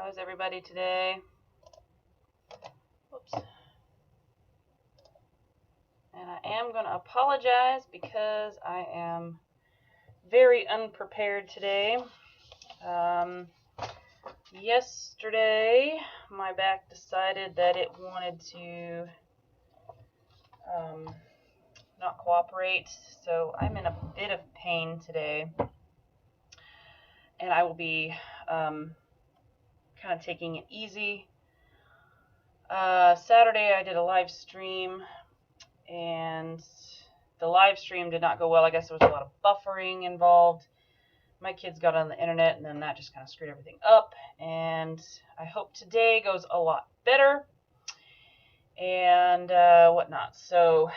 How's everybody today? Oops. And I am going to apologize because I am very unprepared today. Yesterday, my back decided that it wanted to not cooperate, so I'm in a bit of pain today. And I will be kind of taking it easy. Saturday, I did a live stream, and the live stream did not go well. I guess there was a lot of buffering involved. My kids got on the internet, and then that just kind of screwed everything up. And I hope today goes a lot better and whatnot. So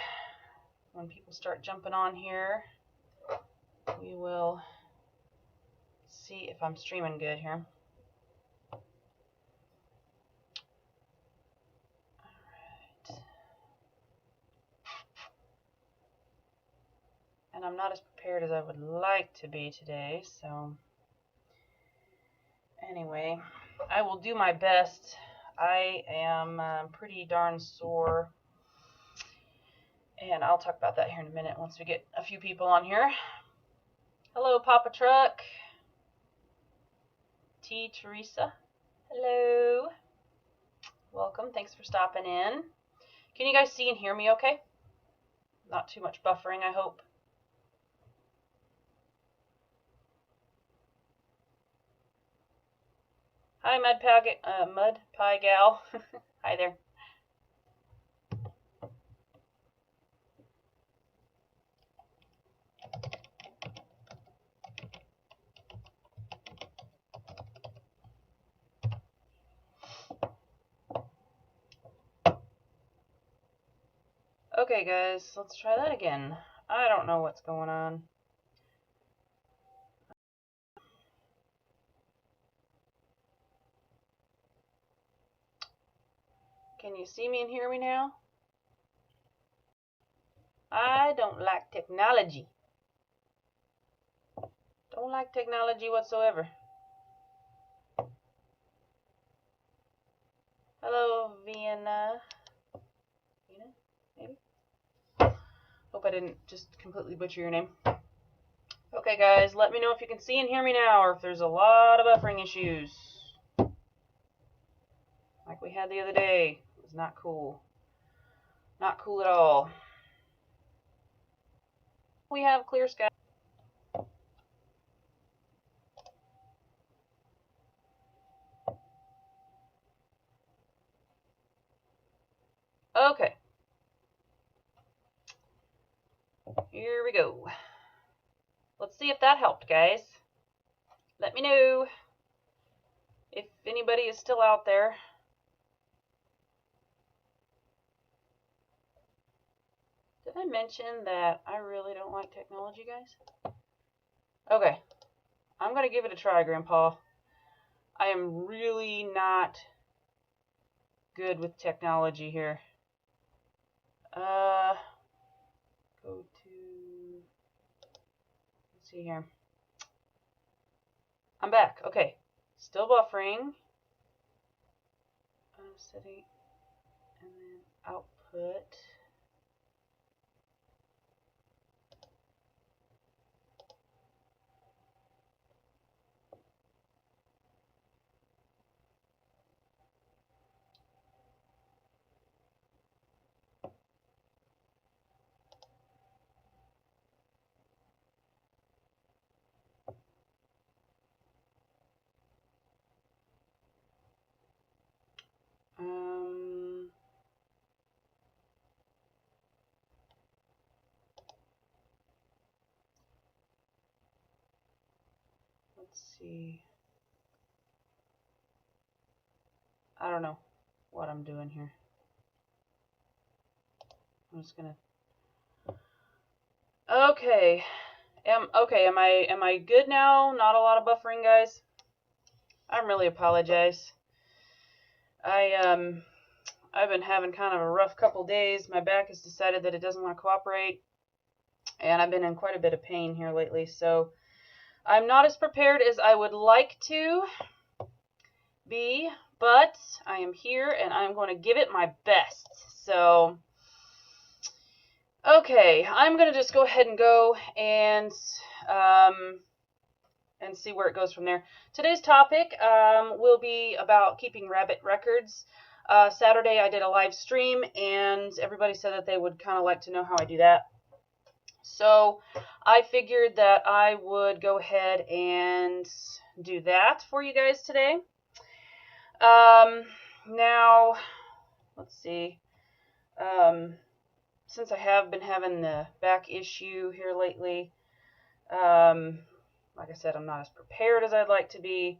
when people start jumping on here, we will see if I'm streaming good here. And I'm not as prepared as I would like to be today, so anyway, I will do my best. I am pretty darn sore, and I'll talk about that here in a minute once we get a few people on here. Hello, Papa Truck. T. Teresa. Hello. Welcome. Thanks for stopping in. Can you guys see and hear me okay? Not too much buffering, I hope. Hi, Mud Pie Gal. Hi there. Okay, guys, let's try that again. I don't know what's going on. Can you see me and hear me now? I don't like technology. Don't like technology whatsoever. Hello, Vienna. Vienna, maybe? Hope I didn't just completely butcher your name. Okay, guys, let me know if you can see and hear me now, or if there's a lot of buffering issues. Like we had the other day. It was not cool. Not cool at all. We have clear sky. Okay. Here we go. Let's see if that helped, guys. Let me know if anybody is still out there. Did I mention that I really don't like technology, guys? Okay. I'm going to give it a try, Grandpa. I am really not good with technology here. Go to, let's see here. I'm back. Okay. Still buffering. Setting, and then output. Let's see. I don't know what I'm doing here. I'm just gonna. Okay. Am I good now? Not a lot of buffering, guys. I really apologize. I've been having kind of a rough couple days. My back has decided that it doesn't want to cooperate, and I've been in quite a bit of pain here lately, so I'm not as prepared as I would like to be, but I am here and I'm going to give it my best. So, okay, I'm going to just go ahead and go and see where it goes from there. Today's topic will be about keeping rabbit records. Saturday I did a live stream and everybody said that they would kind of like to know how I do that. So I figured that I would go ahead and do that for you guys today. Now, let's see. Since I have been having the back issue here lately, like I said, I'm not as prepared as I'd like to be,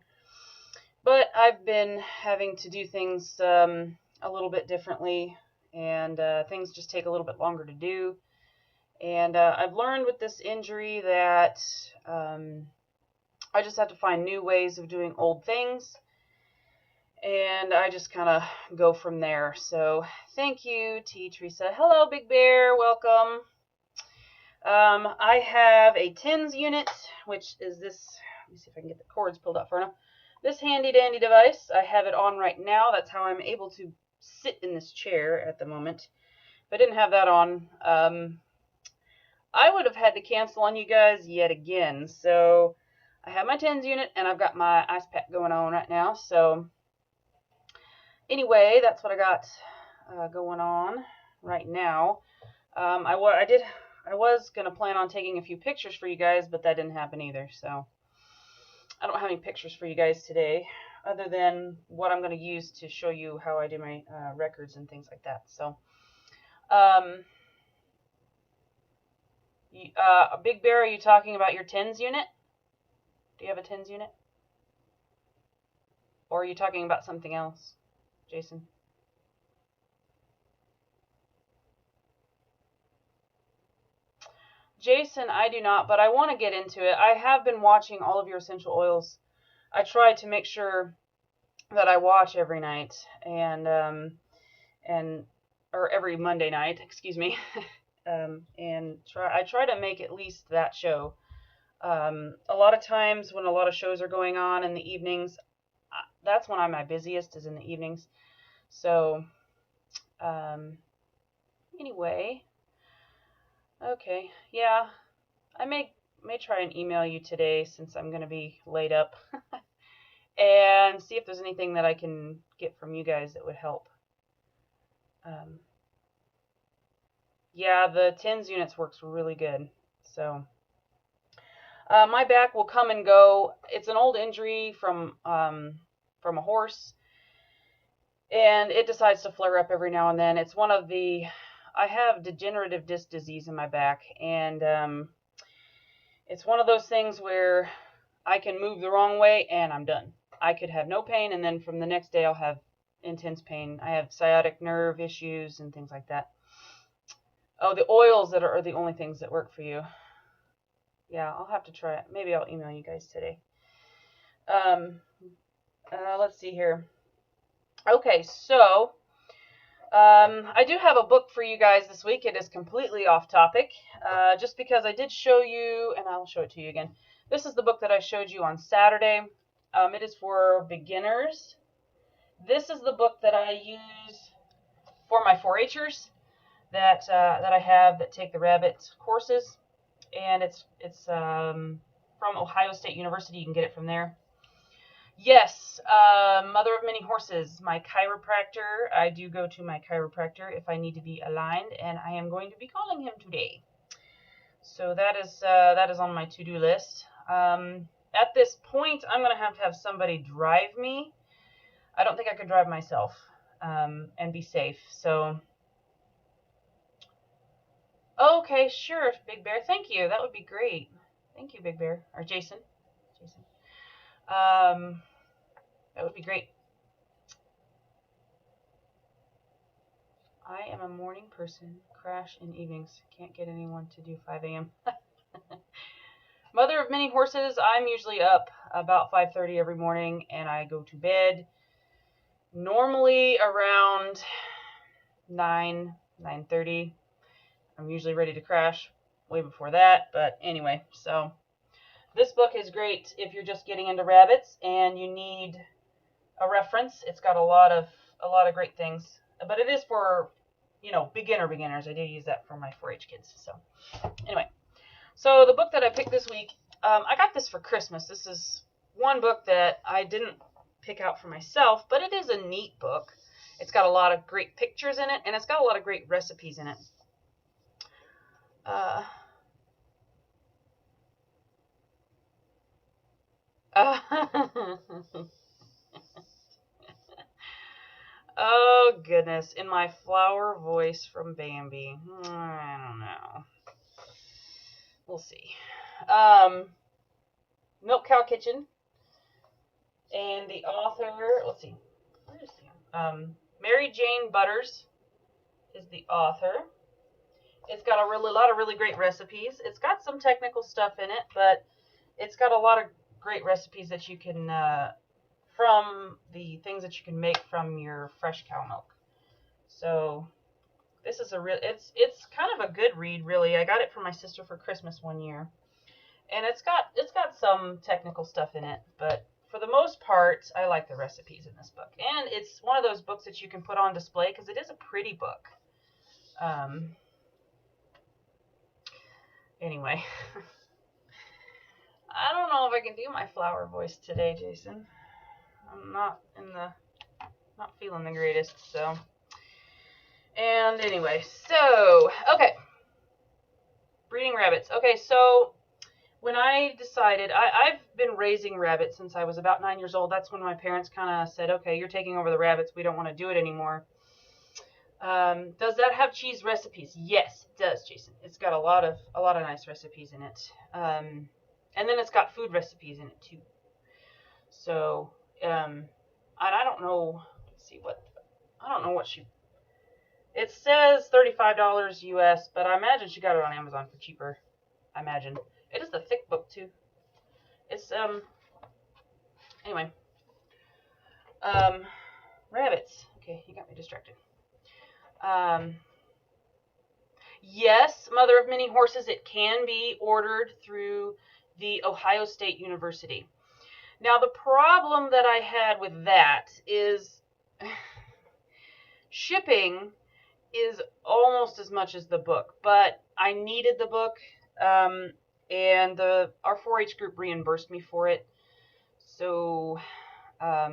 but I've been having to do things a little bit differently, and things just take a little bit longer to do. And I've learned with this injury that I just have to find new ways of doing old things, and I just kind of go from there. So thank you, T. Teresa. Hello, Big Bear. Welcome. I have a TENS unit, which is this. Let me see if I can get the cords pulled out for now. This handy dandy device. I have it on right now. That's how I'm able to sit in this chair at the moment. If I didn't have that on, I would have had to cancel on you guys yet again. So I have my TENS unit and I've got my ice pack going on right now. So anyway, that's what I got going on right now. I was going to plan on taking a few pictures for you guys, but that didn't happen either. So I don't have any pictures for you guys today other than what I'm going to use to show you how I do my records and things like that. So Big Bear, are you talking about your TENS unit? Do you have a TENS unit? Or are you talking about something else, Jason? Jason, I do not, but I want to get into it. I have been watching all of your essential oils. I try to make sure that I watch every night or every Monday night, excuse me. I try to make at least that show. A lot of times when a lot of shows are going on in the evenings, that's when I'm my busiest, is in the evenings. So, anyway, okay, yeah, I may try and email you today since I'm going to be laid up and see if there's anything that I can get from you guys that would help. Yeah, the TENS units works really good. So my back will come and go. It's an old injury from a horse, and it decides to flare up every now and then. It's one of the, I have degenerative disc disease in my back, and it's one of those things where I can move the wrong way and I'm done. I could have no pain, and then from the next day I'll have intense pain. I have sciatic nerve issues and things like that. Oh, the oils that are the only things that work for you. Yeah, I'll have to try it. Maybe I'll email you guys today. Let's see here. Okay, so I do have a book for you guys this week. It is completely off topic, just because I did show you, and I'll show it to you again. This is the book that I showed you on Saturday. It is for beginners. This is the book that I use for my 4-Hers that I have that take the rabbit courses, and it's from Ohio State University. You can get it from there. Yes, mother of many horses, my chiropractor. I do go to my chiropractor if I need to be aligned, and I am going to be calling him today. So that is on my to-do list. At this point, I'm going to have somebody drive me. I don't think I could drive myself and be safe. So, okay, sure, Big Bear. Thank you. That would be great. Thank you, Big Bear. Or Jason. That would be great. I am a morning person. Crash in evenings. Can't get anyone to do 5 a.m. Mother of many horses. I'm usually up about 5:30 every morning, and I go to bed normally around 9:30. I'm usually ready to crash way before that, but anyway, so this book is great if you're just getting into rabbits and you need a reference. It's got a lot of great things, but it is for, you know, beginners. I do use that for my 4-H kids. So anyway, so the book that I picked this week, I got this for Christmas. This is one book that I didn't pick out for myself, but it is a neat book. It's got a lot of great pictures in it, and it's got a lot of great recipes in it. Oh, goodness. In my flower voice from Bambi. I don't know. We'll see. Milk Cow Kitchen. And the author, let's see. Where is he? Mary Jane Butters is the author. It's got a lot of really great recipes. It's got some technical stuff in it, but it's got a lot of great recipes that you can, from the things that you can make from your fresh cow milk. So this is it's kind of a good read, really. I got it for my sister for Christmas one year, and it's got some technical stuff in it, but for the most part, I like the recipes in this book. And it's one of those books that you can put on display because it is a pretty book. Anyway, I don't know if I can do my flower voice today, Jason. I'm not feeling the greatest, so. And anyway, so, okay. Breeding rabbits. Okay, so when I decided, I've been raising rabbits since I was about 9 years old. That's when my parents kind of said, okay, you're taking over the rabbits. We don't want to do it anymore. Does that have cheese recipes? Yes, it does, Jason. It's got a lot of nice recipes in it. And then it's got food recipes in it too. So, and I don't know, let's see I don't know what it says $35 US, but I imagine she got it on Amazon for cheaper. I imagine. It is a thick book too. It's, anyway. Rabbits. Okay, you got me distracted. Yes, Mother of Many Horses, it can be ordered through the Ohio State University. Now, the problem that I had with that is shipping is almost as much as the book, but I needed the book, and our 4-H group reimbursed me for it, so I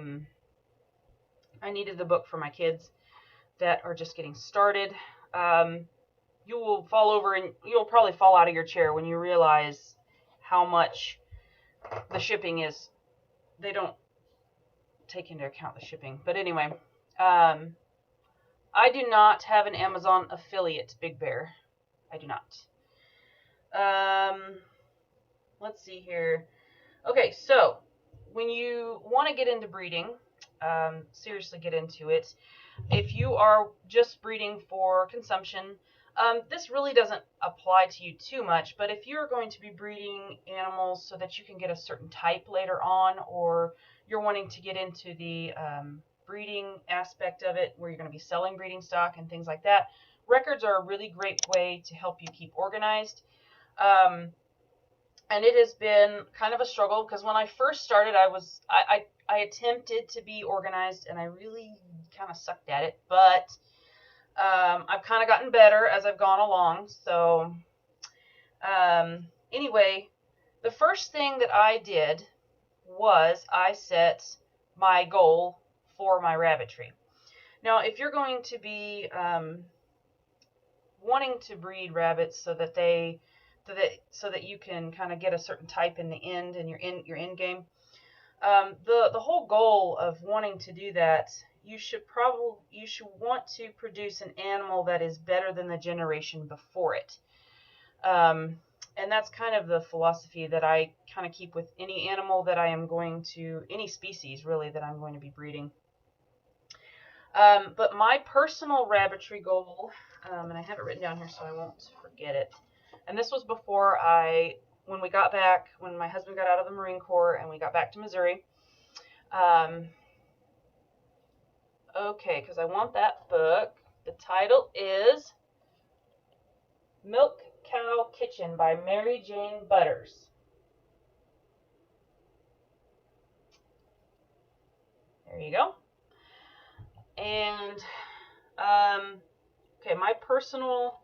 needed the book for my kids that are just getting started. You will fall over and you'll probably fall out of your chair when you realize how much the shipping is. They don't take into account the shipping. But anyway, I do not have an Amazon affiliate, Big Bear. I do not. Let's see here. Okay, so when you want to get into breeding, seriously get into it. If you are just breeding for consumption, this really doesn't apply to you too much, but if you're going to be breeding animals so that you can get a certain type later on, or you're wanting to get into the breeding aspect of it, where you're going to be selling breeding stock and things like that, records are a really great way to help you keep organized. And it has been kind of a struggle, because when I first started, I attempted to be organized, and I really kind of sucked at it, but I've kind of gotten better as I've gone along. So anyway, the first thing that I did was I set my goal for my rabbitry. Now, if you're going to be wanting to breed rabbits so that you can kind of get a certain type in the end, and your end game, the whole goal of wanting to do that, you should want to produce an animal that is better than the generation before it. And that's kind of the philosophy that I kind of keep with any animal that I am going to, any species really, that I'm going to be breeding. But my personal rabbitry goal, and I have it written down here so I won't forget it, and this was before when my husband got out of the Marine Corps and we got back to Missouri. Okay, because I want that book. The title is Milk Cow Kitchen by Mary Jane Butters. There you go. And, okay, my personal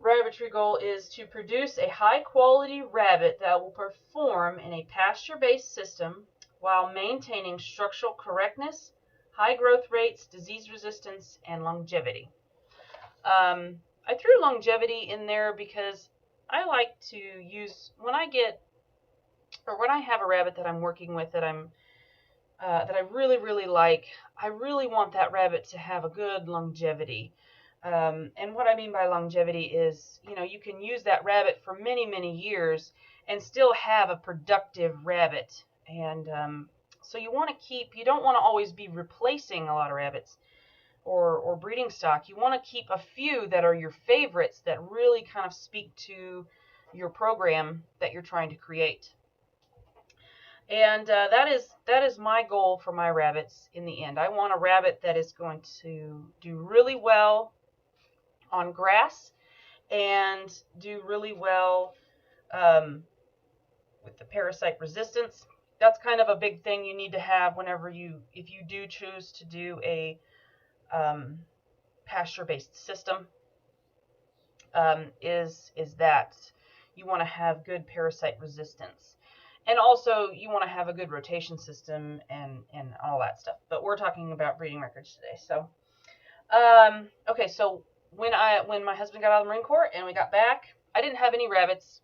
rabbitry goal is to produce a high-quality rabbit that will perform in a pasture-based system while maintaining structural correctness, high growth rates, disease resistance, and longevity. I threw longevity in there because I like to use, when I have a rabbit that I'm working with that I really, really like, I really want that rabbit to have a good longevity. And what I mean by longevity is, you can use that rabbit for many, many years and still have a productive rabbit. And so you don't want to always be replacing a lot of rabbits or breeding stock. You want to keep a few that are your favorites that really kind of speak to your program that you're trying to create. And that is my goal for my rabbits in the end. I want a rabbit that is going to do really well on grass and do really well with the parasite resistance. That's kind of a big thing you need to have if you do choose to do a pasture-based system, is that you want to have good parasite resistance. And also, you want to have a good rotation system and all that stuff. But we're talking about breeding records today. So, okay, so when my husband got out of the Marine Corps and we got back, I didn't have any rabbits.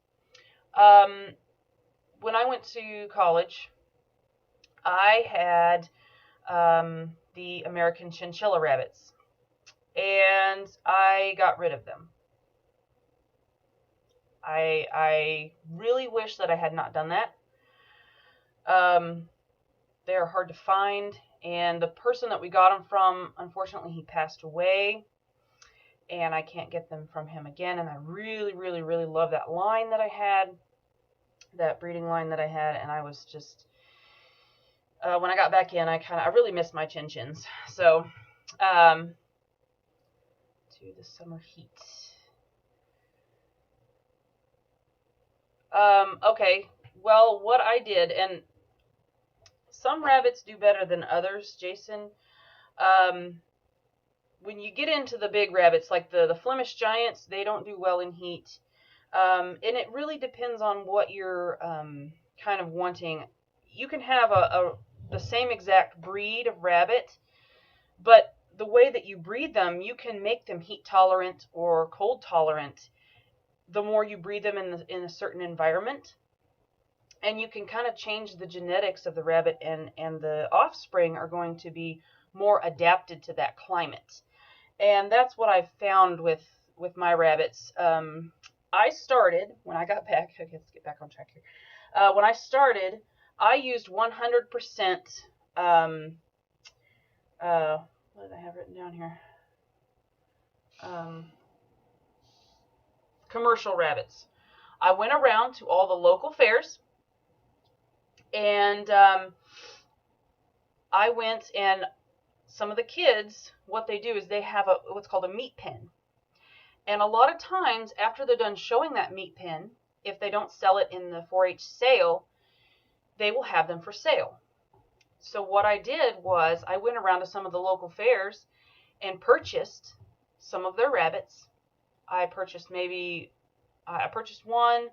When I went to college, I had the American chinchilla rabbits, and I got rid of them. I really wish that I had not done that. They're hard to find, and the person that we got them from, unfortunately, he passed away, and I can't get them from him again. And I really, really, really love that line that I had, that breeding line that I had, and I was just, when I got back in, I really missed my chin-chins. So, to the summer heat. Okay, well, what I did, and some rabbits do better than others, Jason. When you get into the big rabbits, like the Flemish Giants, they don't do well in heat. And it really depends on what you're kind of wanting. You can have the same exact breed of rabbit, but the way that you breed them, you can make them heat tolerant or cold tolerant the more you breed them in a certain environment. And you can kind of change the genetics of the rabbit, and the offspring are going to be more adapted to that climate. And that's what I've found with my rabbits. I started, when I got back, okay, let's get back on track here. When I started, I used 100%, what did I have written down here? Commercial rabbits. I went around to all the local fairs, and I went, and some of the kids, what they do is they have what's called a meat pen. And a lot of times, after they're done showing that meat pen, if they don't sell it in the 4-H sale, they will have them for sale. So what I did was I went around to some of the local fairs and purchased some of their rabbits. I purchased one.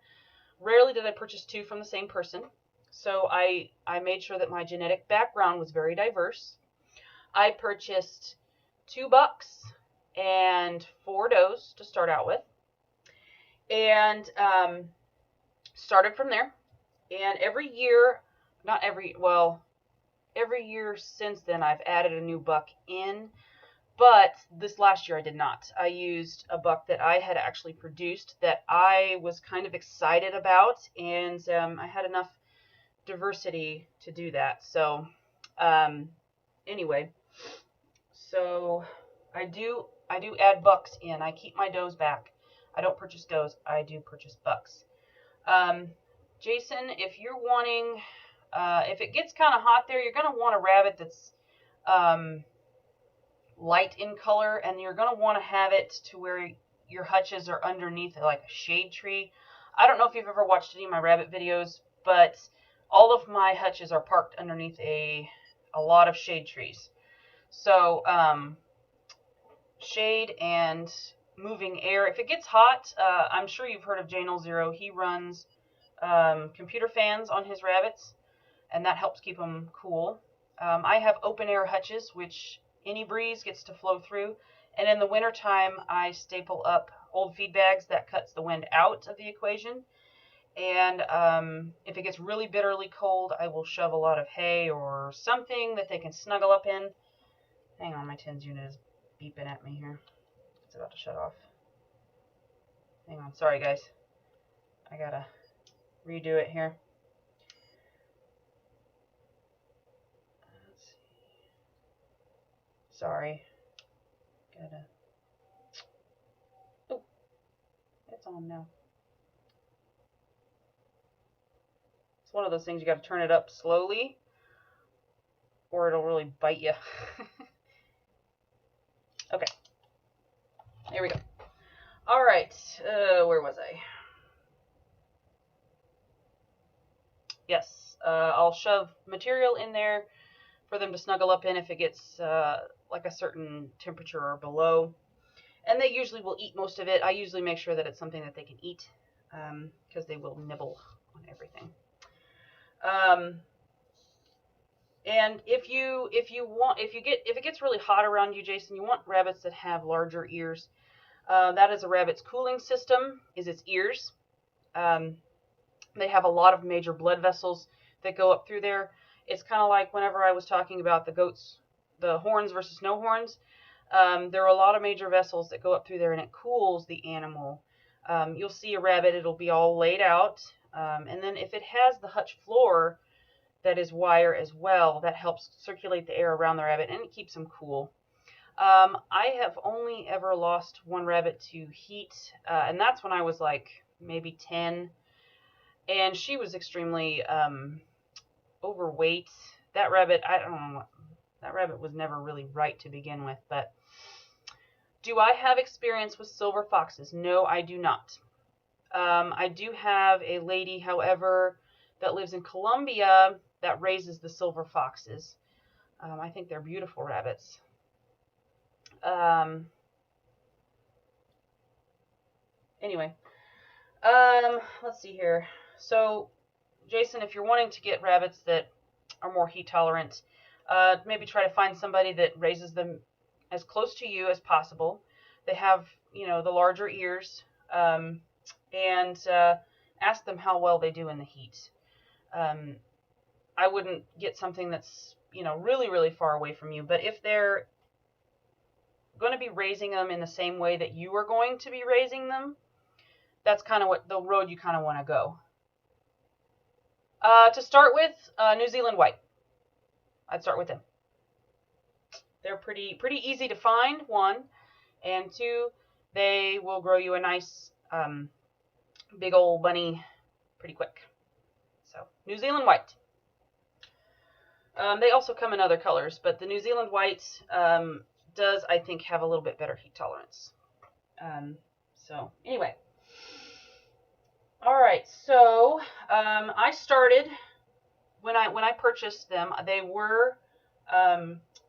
Rarely did I purchase two from the same person. So I made sure that my genetic background was very diverse. I purchased 2 bucks and 4 does to start out with, and started from there. And every year since then, I've added a new buck in, but this last year I did not. I used a buck that I had actually produced that I was kind of excited about, and I had enough diversity to do that. So anyway, so I do add bucks in. I keep my does back. I don't purchase does. I do purchase bucks. Jason, if you're wanting, if it gets kind of hot there, you're going to want a rabbit that's light in color, and you're going to want to have it to where your hutches are underneath like a shade tree. I don't know if you've ever watched any of my rabbit videos, but all of my hutches are parked underneath a a lot of shade trees. So shade and moving air. If it gets hot, I'm sure you've heard of Janel0. He runs computer fans on his rabbits, and that helps keep them cool. I have open air hutches, which any breeze gets to flow through. And in the wintertime, I staple up old feed bags. That cuts the wind out of the equation. And if it gets really bitterly cold, I will shove a lot of hay or something that they can snuggle up in. Hang on, my tins unit is beeping at me here. It's about to shut off. Hang on, sorry guys. I gotta redo it here. Let's see. Sorry. Gotta. Oh, it's on now. It's one of those things you gotta turn it up slowly, or it'll really bite you. Okay. Here we go. All right. Where was I? Yes. I'll shove material in there for them to snuggle up in if it gets like a certain temperature or below. And they usually will eat most of it. I usually make sure that it's something that they can eat because they will nibble on everything. And if it gets really hot around you, Jason, you want rabbits that have larger ears. That is a rabbit's cooling system, is its ears. They have a lot of major blood vessels that go up through there. It's kind of like whenever I was talking about the goats, the horns versus no horns. There are a lot of major vessels that go up through there, and it cools the animal. You'll see a rabbit, it'll be all laid out. And then if it has the hutch floor that is wire as well, that helps circulate the air around the rabbit, and it keeps them cool. I have only ever lost one rabbit to heat, and that's when I was like maybe 10, and she was extremely overweight. That rabbit, I don't know, that rabbit was never really right to begin with. But do I have experience with silver foxes? No, I do not. I do have a lady, however, that lives in Colombia that raises the silver foxes. I think they're beautiful rabbits. Anyway, let's see here. So, Jason, if you're wanting to get rabbits that are more heat tolerant, maybe try to find somebody that raises them as close to you as possible. They have, you know, the larger ears, and ask them how well they do in the heat. I wouldn't get something that's, you know, really, really far away from you, but if they're going to be raising them in the same way that you are going to be raising them, that's kind of what the road you kind of want to go. To start with, New Zealand white. I'd start with them. They're pretty easy to find, one, and two, they will grow you a nice big old bunny pretty quick. So, New Zealand white. They also come in other colors, but the New Zealand white does, I think, have a little bit better heat tolerance. So, anyway. All right, so I started, when I purchased them, they were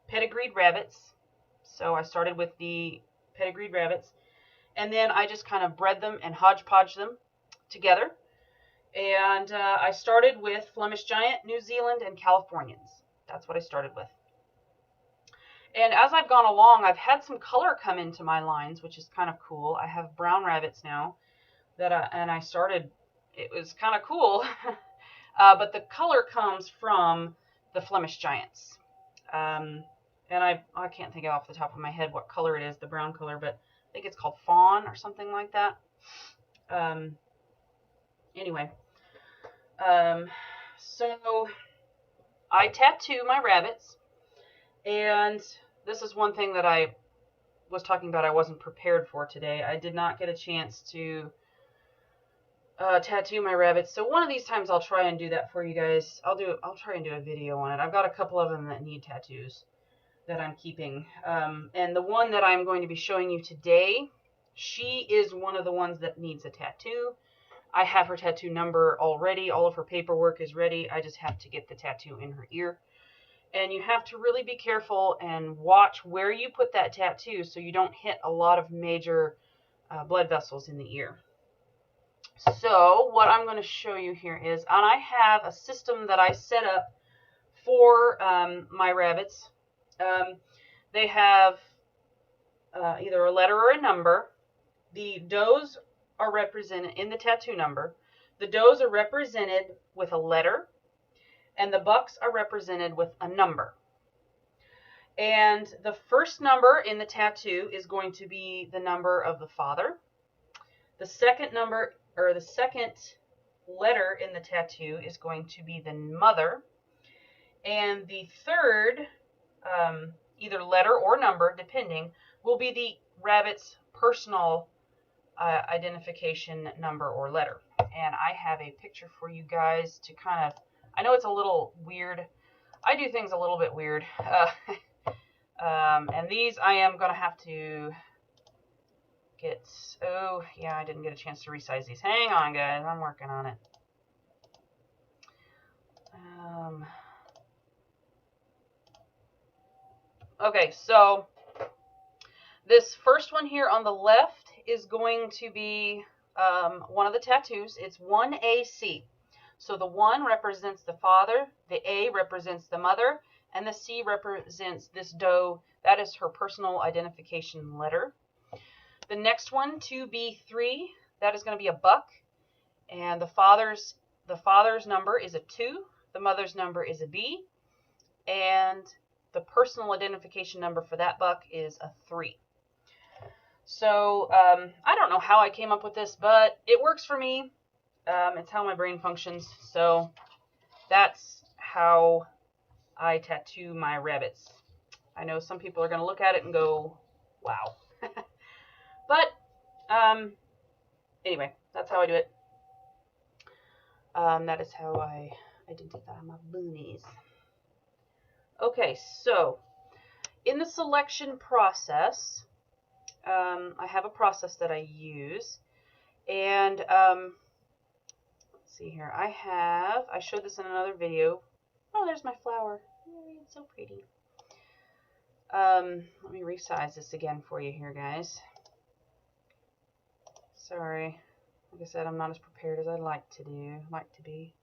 pedigreed rabbits. So I started with the pedigreed rabbits, and then I just kind of bred them and hodgepodged them together. And I started with Flemish Giant, New Zealand, and Californians. That's what I started with. And as I've gone along, I've had some color come into my lines, which is kind of cool. I have brown rabbits now that I started. It was kind of cool, but the color comes from the Flemish Giants. And I can't think off the top of my head what color it is, the brown color, but I think it's called fawn or something like that. Anyway, so I tattoo my rabbits, and this is one thing that I was talking about I wasn't prepared for today. I did not get a chance to tattoo my rabbits, so one of these times I'll try and do that for you guys. I'll try and do a video on it. I've got a couple of them that need tattoos that I'm keeping, and the one that I'm going to be showing you today, she is one of the ones that needs a tattoo. I have her tattoo number already. All of her paperwork is ready. I just have to get the tattoo in her ear. And you have to really be careful and watch where you put that tattoo so you don't hit a lot of major blood vessels in the ear. So what I'm going to show you here is, and I have a system that I set up for my rabbits. They have either a letter or a number. The does are represented in the tattoo number. The does are represented with a letter, and the bucks are represented with a number. And the first number in the tattoo is going to be the number of the father. The second number, or the second letter in the tattoo, is going to be the mother. And the third, either letter or number, depending, will be the rabbit's personal identification number or letter. And I have a picture for you guys to kind of, I know it's a little weird. I do things a little bit weird. And these I am going to have to get, oh yeah, I didn't get a chance to resize these. Hang on guys, I'm working on it. Okay, so this first one here on the left is going to be one of the tattoos. It's 1AC. So the 1 represents the father, the A represents the mother, and the C represents this doe. That is her personal identification letter. The next one, 2B3, that is going to be a buck, and the father's number is a 2, the mother's number is a B, and the personal identification number for that buck is a 3. So I don't know how I came up with this, but it works for me. It's how my brain functions. So that's how I tattoo my rabbits. I know some people are going to look at it and go, wow. But anyway, that's how I do it. That is how I identify my boonies. Okay, so in the selection process, I have a process that I use, and let's see here. I showed this in another video. Oh, there's my flower. Yay, it's so pretty. Let me resize this again for you here, guys. Sorry. Like I said, I'm not as prepared as I'd like to be.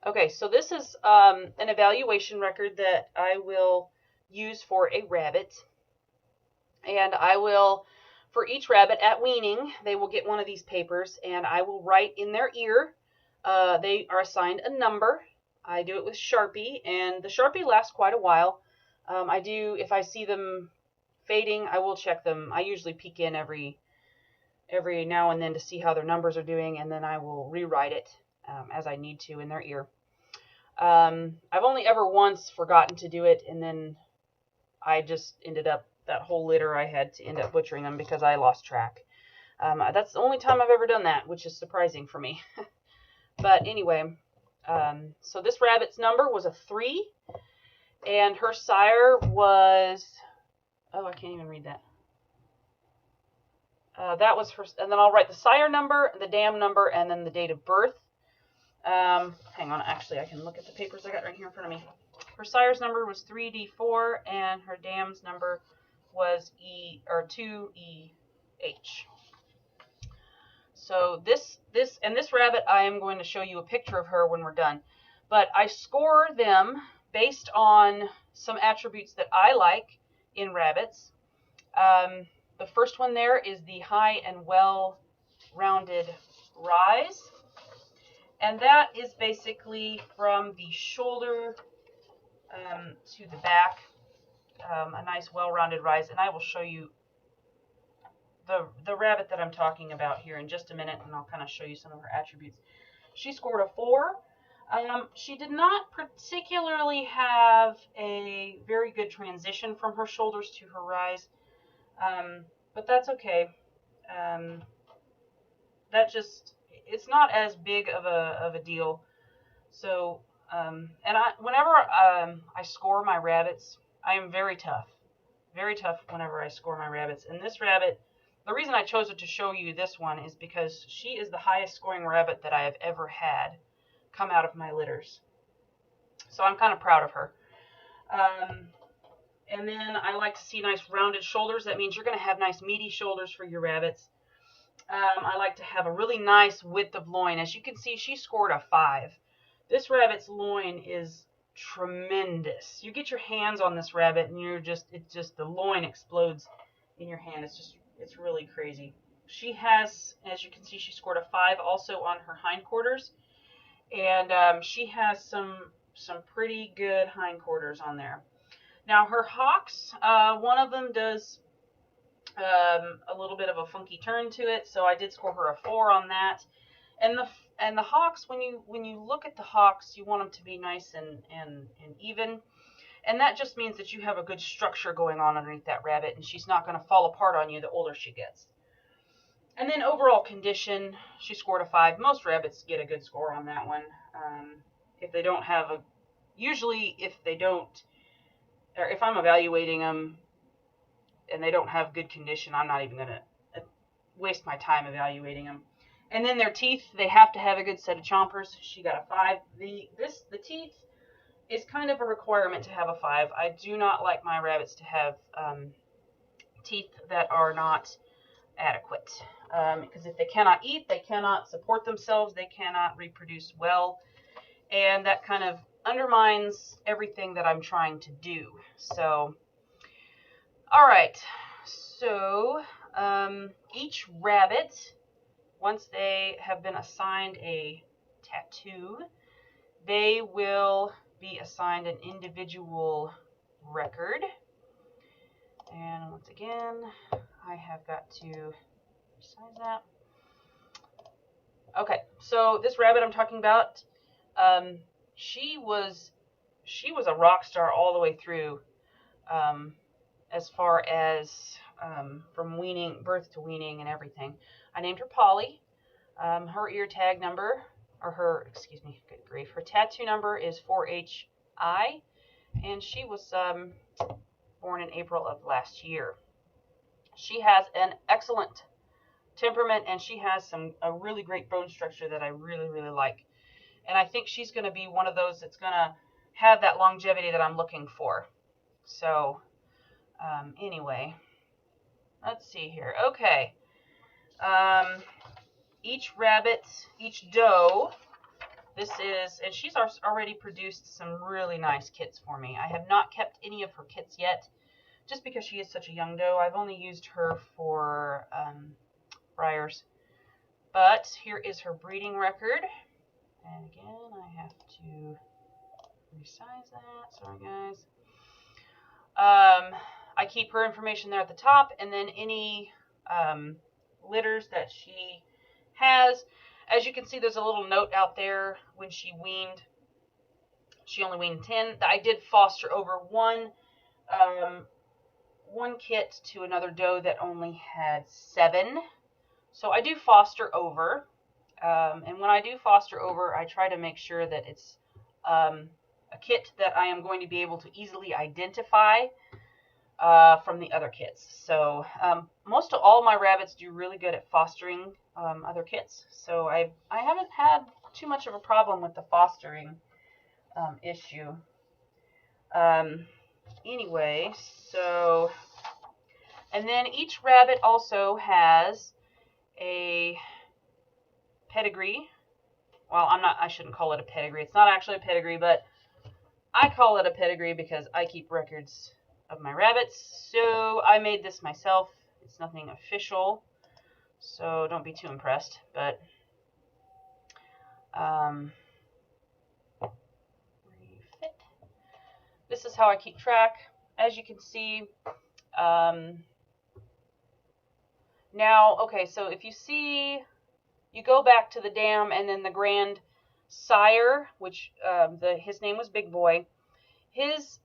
Okay, so this is an evaluation record that I will use for a rabbit. And I will, for each rabbit at weaning, they will get one of these papers, and I will write in their ear. They are assigned a number. I do it with Sharpie, and the Sharpie lasts quite a while. If I see them fading, I will check them. I usually peek in every now and then to see how their numbers are doing, and then I will rewrite it as I need to in their ear. I've only ever once forgotten to do it, and then I just ended up, that whole litter, I had to end up butchering them because I lost track. That's the only time I've ever done that, which is surprising for me. But anyway, so this rabbit's number was a 3, and her sire was, oh, I can't even read that. That was her, and then I'll write the sire number, the dam number, and then the date of birth. Hang on, actually, I can look at the papers I got right here in front of me. Her sire's number was 3D4, and her dam's number was 2EH. So this rabbit, I am going to show you a picture of her when we're done. But I score them based on some attributes that I like in rabbits. The first one there is the high and well-rounded rise. And that is basically from the shoulder to the back, a nice well-rounded rise. And I will show you the rabbit that I'm talking about here in just a minute, and I'll kind of show you some of her attributes. She scored a 4. She did not particularly have a very good transition from her shoulders to her rise, but that's okay. It's not as big of a deal. So, whenever I score my rabbits, I am very tough whenever I score my rabbits. And this rabbit, the reason I chose it to show you this one is because she is the highest scoring rabbit that I have ever had come out of my litters. So I'm kind of proud of her. And then I like to see nice rounded shoulders. That means you're going to have nice meaty shoulders for your rabbits. I like to have a really nice width of loin. As you can see, she scored a 5. This rabbit's loin is tremendous. You get your hands on this rabbit and the loin explodes in your hand. It's really crazy. She has, as you can see, she scored a 5 also on her hindquarters. And she has some pretty good hindquarters on there. Now her hocks, one of them does a little bit of a funky turn to it, so I did score her a 4 on that. And the hocks, when you look at the hocks, you want them to be nice and even, and that just means that you have a good structure going on underneath that rabbit, and she's not going to fall apart on you the older she gets. And then overall condition, she scored a 5. Most rabbits get a good score on that one. If they don't have a, usually if they don't, or if I'm evaluating them and they don't have good condition, I'm not even going to waste my time evaluating them. And then their teeth, they have to have a good set of chompers. She got a 5. The teeth is kind of a requirement to have a 5. I do not like my rabbits to have teeth that are not adequate. Because if they cannot eat, they cannot support themselves, they cannot reproduce well, and that kind of undermines everything that I'm trying to do. So, alright, so each rabbit, once they have been assigned a tattoo, they will be assigned an individual record. And once again, I have got to resize that. Okay, so this rabbit I'm talking about, she was a rock star all the way through, as far as from birth to weaning and everything. I named her Polly. Her ear tag number, or her tattoo number is 4HI, and she was born in April of last year. She has an excellent temperament, and she has a really great bone structure that I really, really like. And I think she's going to be one of those that's going to have that longevity that I'm looking for. So, anyway, let's see here. Okay. Each rabbit, each doe, and she's already produced some really nice kits for me. I have not kept any of her kits yet, just because she is such a young doe. I've only used her for briars. But here is her breeding record. And again, I have to resize that. Sorry, guys. I keep her information there at the top, and then any litters that she has. As you can see, there's a little note out there when she weaned. She only weaned 10. I did foster over one kit to another doe that only had 7. So I do foster over. And when I do foster over, I try to make sure that it's a kit that I am going to be able to easily identify from the other kits. So most of all my rabbits do really good at fostering other kits. So I haven't had too much of a problem with the fostering issue. Anyway, so, and then each rabbit also has a pedigree. Well, I shouldn't call it a pedigree. It's not actually a pedigree, but I call it a pedigree because I keep records of my rabbits. So I made this myself. It's nothing official, so don't be too impressed. But this is how I keep track. As you can see, now, okay, so if you see, you go back to the dam, and then the grand sire, which his name was Big Boy. His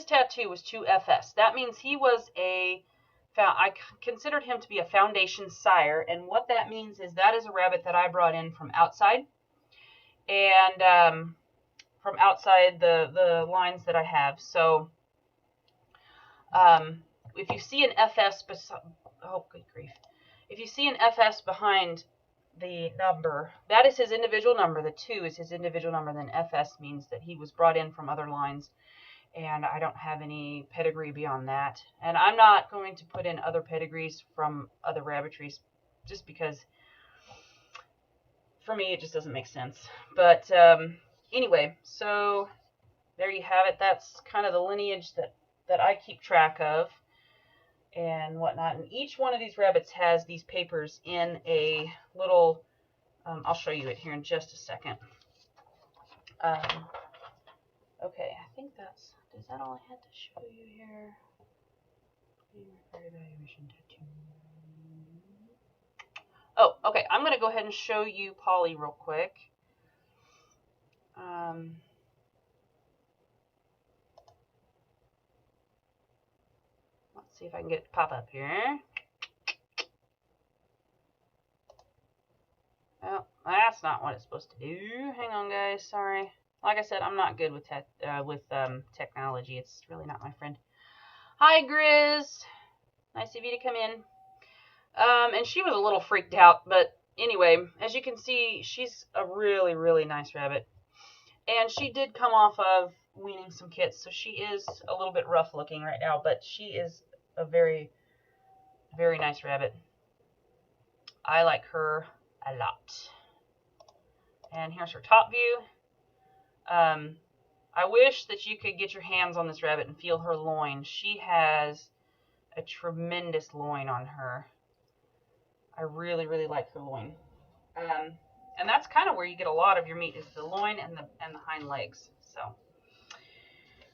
tattoo was 2FS. That means he was I considered him to be a foundation sire, and what that means is that is a rabbit that I brought in from outside, and from outside the lines that I have. So if you see an FS oh good grief, if you see an FS behind the number, that is his individual number. The 2 is his individual number. Then FS means that he was brought in from other lines. and I don't have any pedigree beyond that. And I'm not going to put in other pedigrees from other rabbitries just because for me it just doesn't make sense. But anyway, so there you have it. That's kind of the lineage that I keep track of and whatnot. And each one of these rabbits has these papers in a little, I'll show you it here in just a second. Okay, I think is that all I had to show you here? Evaluation tattoo. Oh, okay, I'm going to go ahead and show you Polly real quick. Let's see if I can get it to pop up here. Oh, that's not what it's supposed to do. Hang on, guys. Sorry. Like I said, I'm not good with technology. It's really not my friend. Hi, Grizz. Nice of you to come in. And she was a little freaked out, but anyway, as you can see, she's a really, really nice rabbit. And she did come off of weaning some kits, so she is a little bit rough looking right now, but she is a very, very nice rabbit. I like her a lot. And here's her top view. I wish that you could get your hands on this rabbit and feel her loin. She has a tremendous loin on her. I really, really like her loin. And that's kind of where you get a lot of your meat, is the loin and the hind legs. So,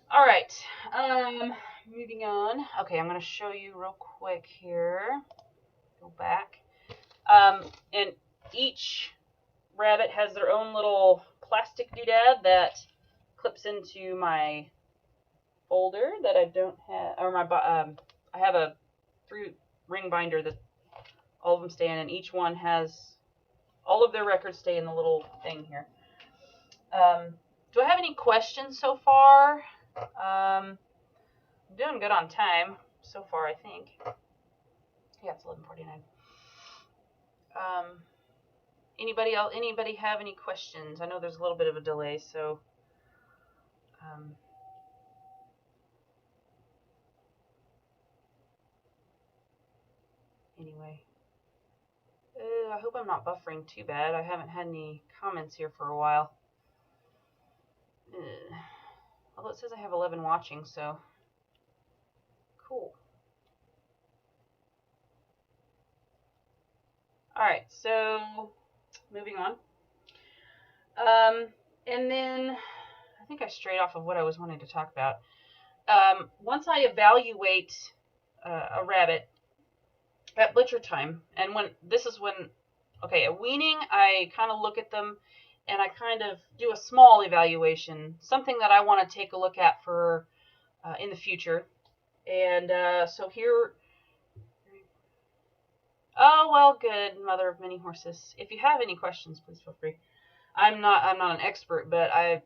all right. Moving on. Okay, I'm going to show you real quick here. Go back. And each rabbit has their own little plastic doodad that clips into my folder that I don't have, or my I have a 3-ring binder that all of them stay in, and each one has all of their records stay in the little thing here. Do I have any questions so far? I'm doing good on time so far, I think. Yeah, it's 11:49. Anybody else? Anybody have any questions? I know there's a little bit of a delay, so. Anyway. I hope I'm not buffering too bad. I haven't had any comments here for a while. Although it says I have 11 watching, so. Cool. Alright, so moving on. And then I think I strayed off of what I was wanting to talk about. Once I evaluate a rabbit at butcher time, and at weaning, I kind of look at them and I kind of do a small evaluation, something that I want to take a look at for in the future. And so here. Oh, well, good, mother of many horses. If you have any questions, please feel free. I'm not an expert, but I've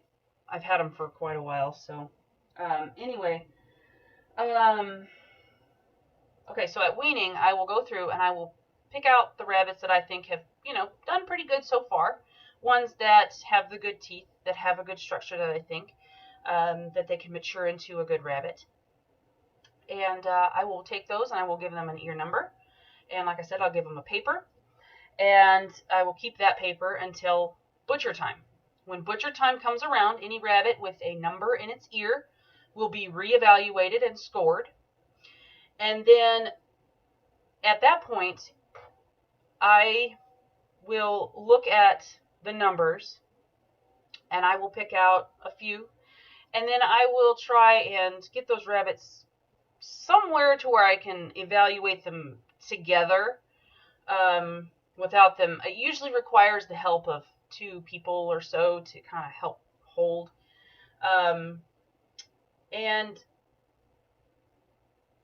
had them for quite a while. So, anyway, okay. So at weaning, I will go through and I will pick out the rabbits that I think have, done pretty good so far. Ones that have the good teeth, that have a good structure that I think, that they can mature into a good rabbit. And I will take those and I will give them an ear number. And like I said, I'll give them a paper, and I will keep that paper until butcher time. When butcher time comes around, any rabbit with a number in its ear will be reevaluated and scored. And then at that point, I will look at the numbers and I will pick out a few, and then I will try and get those rabbits somewhere to where I can evaluate them together without them. It usually requires the help of 2 people or so to kind of help hold. And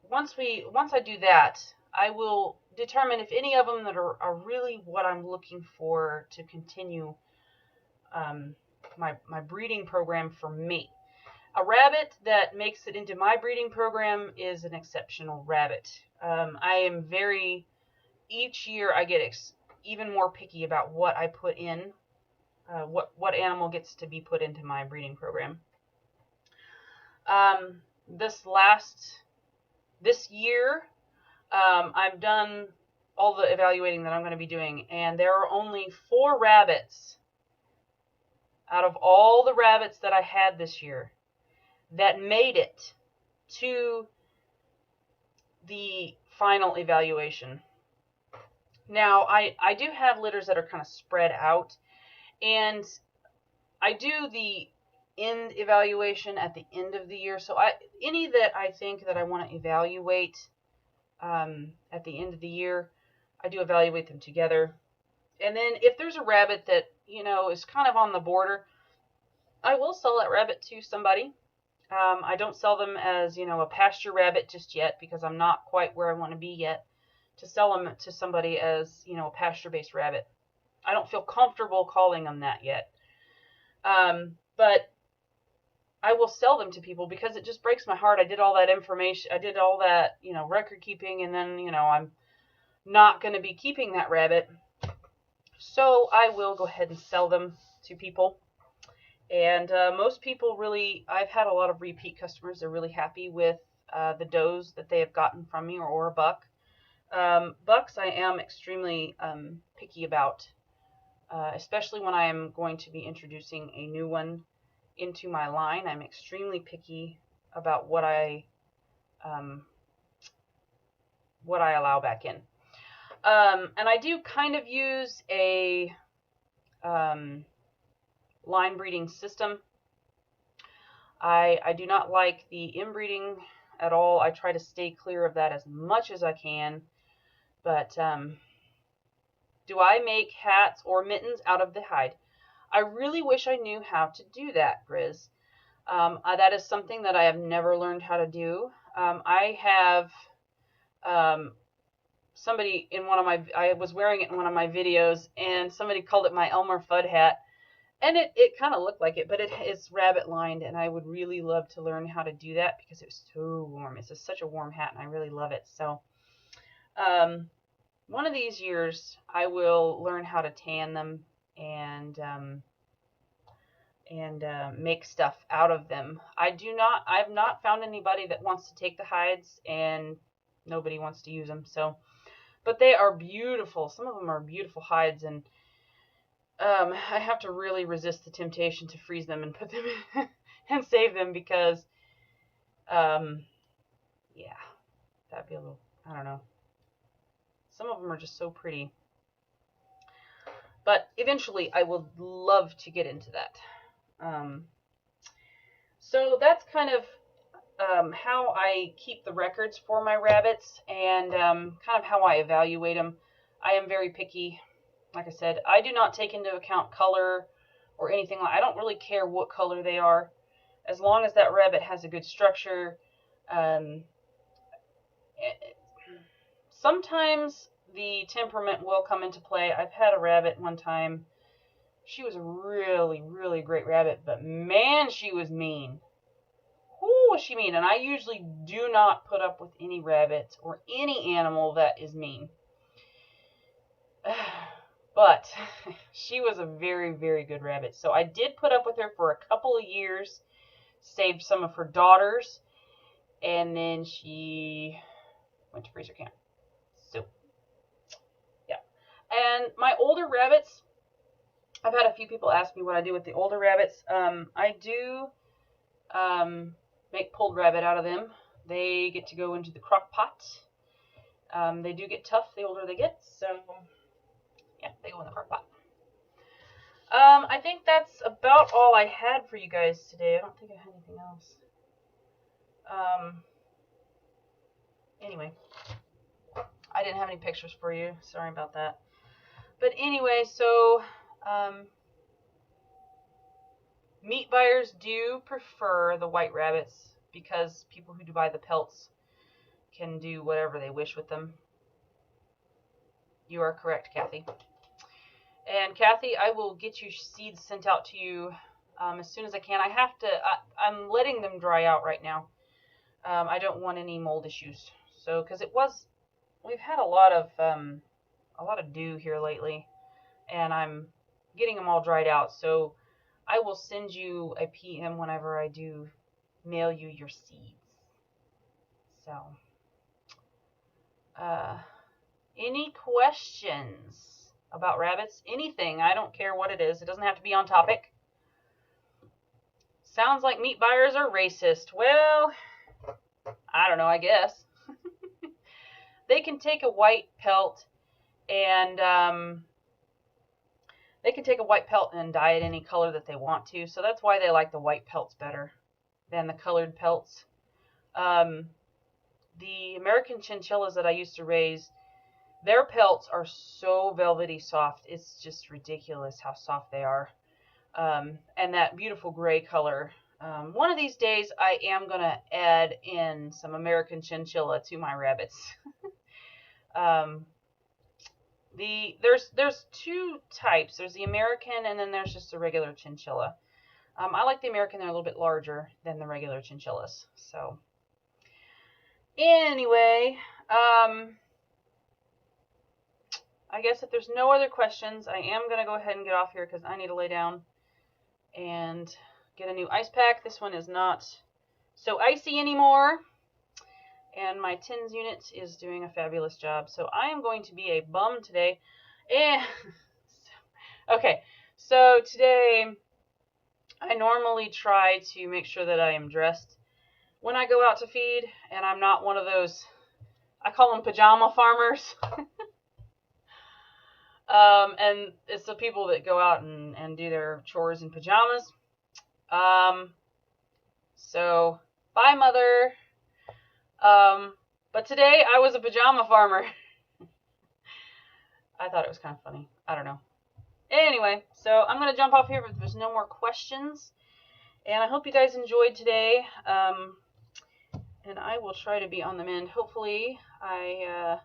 once I do that, I will determine if any of them that are really what I'm looking for to continue my breeding program for me. A rabbit that makes it into my breeding program is an exceptional rabbit. Each year I get even more picky about what I put in, what animal gets to be put into my breeding program. This year, I've done all the evaluating that I'm going to be doing, and there are only 4 rabbits out of all the rabbits that I had this year that made it to the final evaluation. Now, I do have litters that are kind of spread out, and I do the end evaluation at the end of the year. So any that I think that I want to evaluate at the end of the year, I do evaluate them together. And then if there's a rabbit that, is kind of on the border, I will sell that rabbit to somebody. I don't sell them as, a pasture rabbit just yet, because I'm not quite where I want to be yet to sell them to somebody as, a pasture-based rabbit. I don't feel comfortable calling them that yet. But I will sell them to people because it just breaks my heart. I did all that information. I did all that, record keeping, and then, I'm not going to be keeping that rabbit. So I will go ahead and sell them to people. And most people really, I've had a lot of repeat customers. They're really happy with the does that they have gotten from me, or a buck. Bucks I am extremely picky about, especially when I am going to be introducing a new one into my line. I'm extremely picky about what I allow back in. And I do kind of use a line breeding system. I do not like the inbreeding at all. I try to stay clear of that as much as I can. But do I make hats or mittens out of the hide? I really wish I knew how to do that, Grizz. That is something that I have never learned how to do. I have somebody in I was wearing it in one of my videos, and somebody called it my Elmer Fudd hat. And it kind of looked like it, but it's rabbit lined, and I would really love to learn how to do that because it was so warm. It's just such a warm hat, and I really love it. So one of these years, I will learn how to tan them and make stuff out of them. I've not found anybody that wants to take the hides, and nobody wants to use them. So, but they are beautiful. Some of them are beautiful hides, and I have to really resist the temptation to freeze them and put them in and save them because, yeah, that'd be a little, I don't know. Some of them are just so pretty. But eventually I would love to get into that. So that's kind of how I keep the records for my rabbits, and kind of how I evaluate them. I am very picky. Like I said, I do not take into account color or anything. I don't really care what color they are, as long as that rabbit has a good structure. Sometimes the temperament will come into play. I've had a rabbit one time. She was a really, really great rabbit, but man, she was mean. Whoo, was she mean? And I usually do not put up with any rabbit or any animal that is mean. But she was a very, very good rabbit. So I did put up with her for a couple of years, saved some of her daughters, and then she went to freezer camp. So, yeah. And my older rabbits, I've had a few people ask me what I do with the older rabbits. I do make pulled rabbit out of them. They get to go into the crock pot. They do get tough the older they get, so yeah, they go in the crock pot. I think that's about all I had for you guys today. I don't think I had anything else. Anyway, I didn't have any pictures for you. Sorry about that. But anyway, so meat buyers do prefer the white rabbits because people who do buy the pelts can do whatever they wish with them. You are correct, Kathy. And Kathy, I will get your seeds sent out to you as soon as I can. I'm letting them dry out right now. I don't want any mold issues. So, because we've had a lot of dew here lately, and I'm getting them all dried out. So I will send you a PM whenever I do mail you your seeds. So, any questions about rabbits? Anything. I don't care what it is. It doesn't have to be on topic. Sounds like meat buyers are racist. Well, I don't know, I guess. They can take a white pelt and dye it any color that they want to. So that's why they like the white pelts better than the colored pelts. The American chinchillas that I used to raise, their pelts are so velvety soft. It's just ridiculous how soft they are. And that beautiful gray color. One of these days I am going to add in some American chinchilla to my rabbits. There's two types. There's the American and then there's just a regular chinchilla. I like the American. They're a little bit larger than the regular chinchillas. So anyway, I guess if there's no other questions, I am going to go ahead and get off here because I need to lay down and get a new ice pack. This one is not so icy anymore. And my tins unit is doing a fabulous job. So I am going to be a bum today. And okay, so today I normally try to make sure that I am dressed when I go out to feed. And I'm not one of those, I call them pajama farmers. And it's the people that go out and do their chores in pajamas. So, bye, Mother. But today I was a pajama farmer. I thought it was kind of funny. I don't know. Anyway, so I'm going to jump off here if there's no more questions. And I hope you guys enjoyed today. And I will try to be on the mend. Hopefully, I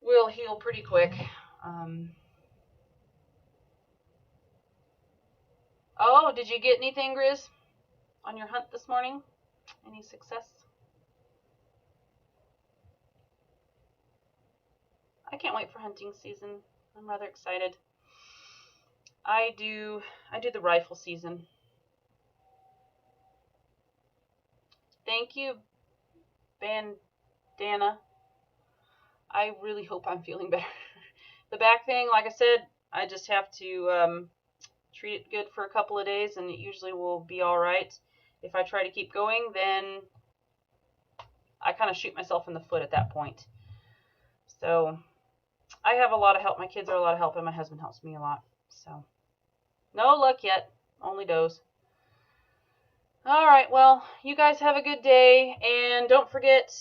will heal pretty quick. Oh, did you get anything, Grizz, on your hunt this morning? Any success? I can't wait for hunting season. I'm rather excited. I do the rifle season. Thank you, Bandana. I really hope I'm feeling better. The back thing, like I said, I just have to treat it good for a couple of days and it usually will be alright. If I try to keep going, then I kind of shoot myself in the foot at that point. So I have a lot of help. My kids are a lot of help and my husband helps me a lot. So no luck yet. Only does. Alright, well, you guys have a good day. And don't forget,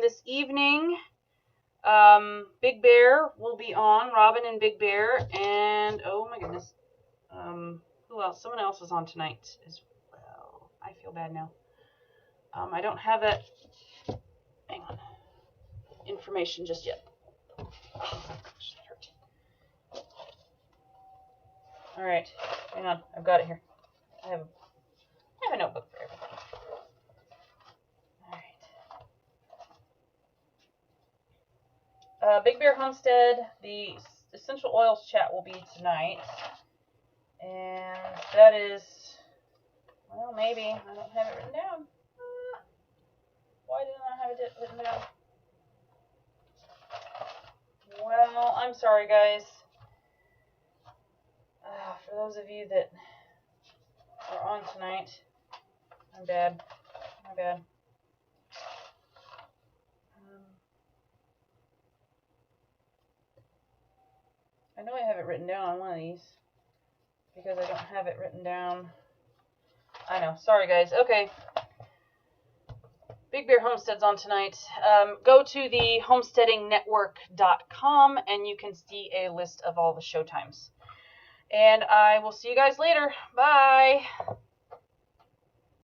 this evening, Big Bear will be on. Robin and Big Bear. And, oh my goodness. Who else? Someone else is on tonight as well. I feel bad now. I don't have that, hang on, information just yet. Oh, gosh, that hurt. Alright, hang on. I've got it here. I have a notebook for everything. Alright. Big Bear Homestead, the Essential Oils chat will be tonight. And that is, well, maybe. I don't have it written down. Why didn't I have it written down? Well, I'm sorry, guys. For those of you that are on tonight, I'm bad. My bad. I know I have it written down on one of these because I don't have it written down. I know. Sorry, guys. Okay. Big Bear Homestead's on tonight. Go to the homesteadingnetwork.com and you can see a list of all the show times. And I will see you guys later. Bye.